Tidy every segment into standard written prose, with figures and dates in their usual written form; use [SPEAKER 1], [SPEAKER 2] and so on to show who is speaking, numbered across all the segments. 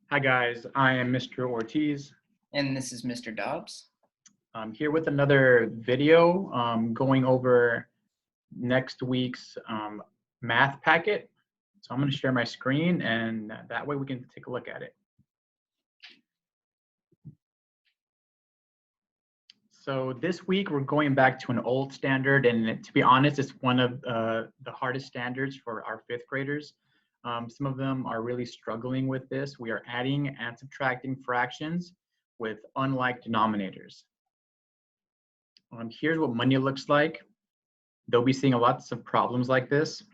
[SPEAKER 1] Hi guys, I am Mr. Ortiz.
[SPEAKER 2] And this is Mr. Dobbs.
[SPEAKER 1] I'm here with another video going over next week's math packet. So I'm going to share my screen and that way we can take a look at it. So this week we're going back to an old standard, and to be honest, it's one of the hardest standards for our fifth graders. Some of them are really struggling with this. We are adding and subtracting fractions with unlike denominators. Here's what Monday looks like. They'll be seeing lots of problems like this,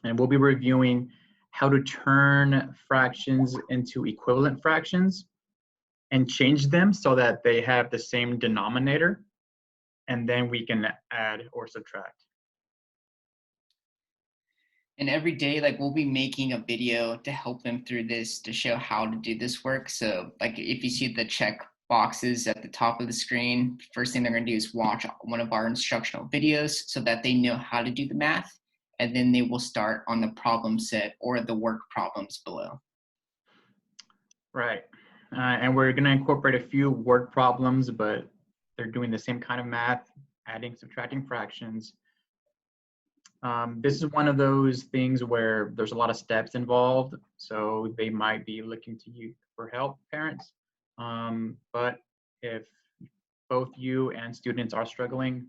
[SPEAKER 1] and we'll be reviewing how to turn fractions into equivalent fractions and change them so that they have the same denominator, and then we can add or subtract.
[SPEAKER 2] And every day, we'll be making a video to help them through this, to show how to do this work. So if you see the check boxes at the top of the screen, first thing they're going to do is watch one of our instructional videos so that they know how to do the math, and then they will start on the problem set or the work problems below.
[SPEAKER 1] Right. And we're going to incorporate a few word problems, but they're doing the same kind of math, adding, subtracting fractions. This is one of those things where there's a lot of steps involved, so they might be looking to you for help, parents. But if both you and students are struggling,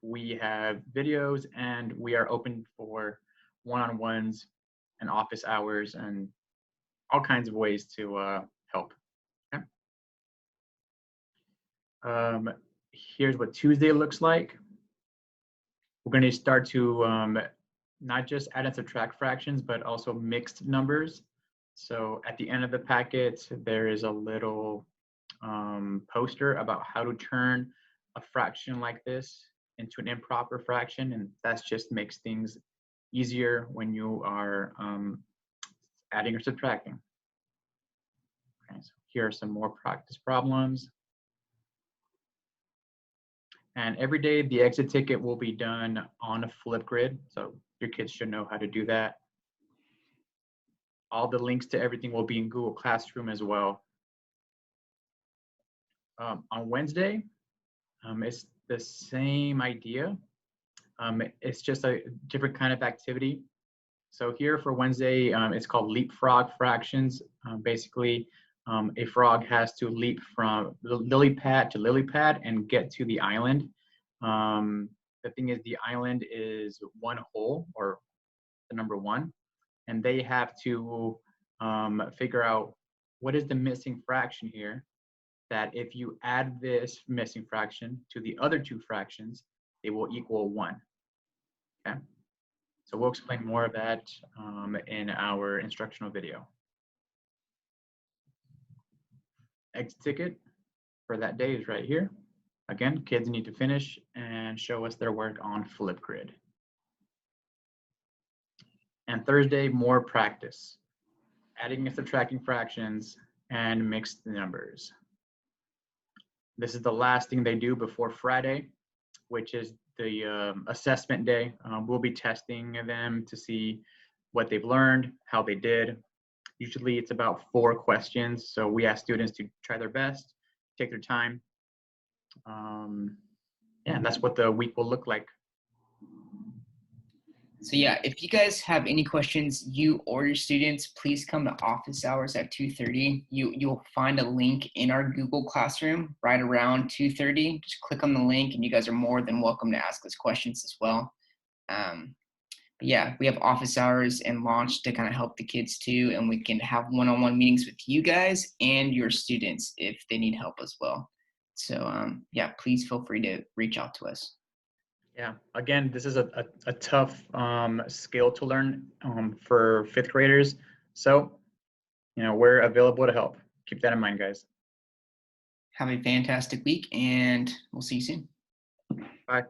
[SPEAKER 1] we have videos and we are open for one-on-ones and office hours and all kinds of ways to help. Okay? Here's what Tuesday looks like. We're going to start to not just add and subtract fractions, but also mixed numbers. So at the end of the packet, there is a little poster about how to turn a fraction like this into an improper fraction, and that just makes things easier when you are adding or subtracting. Okay, so here are some more practice problems. And every day the exit ticket will be done on a flip grid, so your kids should know how to do that. All the links to everything will be in Google Classroom as well. On Wednesday, it's the same idea. It's just a different kind of activity. So here for Wednesday, it's called Leapfrog Fractions. Basically, a frog has to leap from lily pad to lily pad and get to the island. The thing is, the island is one hole, or the number one, and they have to figure out what is the missing fraction here, that if you add this missing fraction to the other two fractions, they will equal 1. Okay? So we'll explain more of that in our instructional video. Exit ticket for that day is right here. Again, kids need to finish and show us their work on Flipgrid. And Thursday, more practice. Adding and subtracting fractions and mixed numbers. This is the last thing they do before Friday, which is the assessment day. We'll be testing them to see what they've learned, how they did. Usually it's about 4 questions, so we ask students to try their best, take their time. Yeah, and that's what the week will look like.
[SPEAKER 2] So yeah, if you guys have any questions, you or your students, please come to office hours at 2:30. You'll find a link in our Google Classroom right around 2:30. Just click on the link and you guys are more than welcome to ask us questions as well. But yeah, we have office hours and launch to kind of help the kids too, and we can have one-on-one meetings with you guys and your students if they need help as well. So yeah, please feel free to reach out to us.
[SPEAKER 1] Yeah, again, this is a tough skill to learn for 5th graders. So, we're available to help. Keep that in mind, guys.
[SPEAKER 2] Have a fantastic week, and we'll see you soon.
[SPEAKER 1] Bye.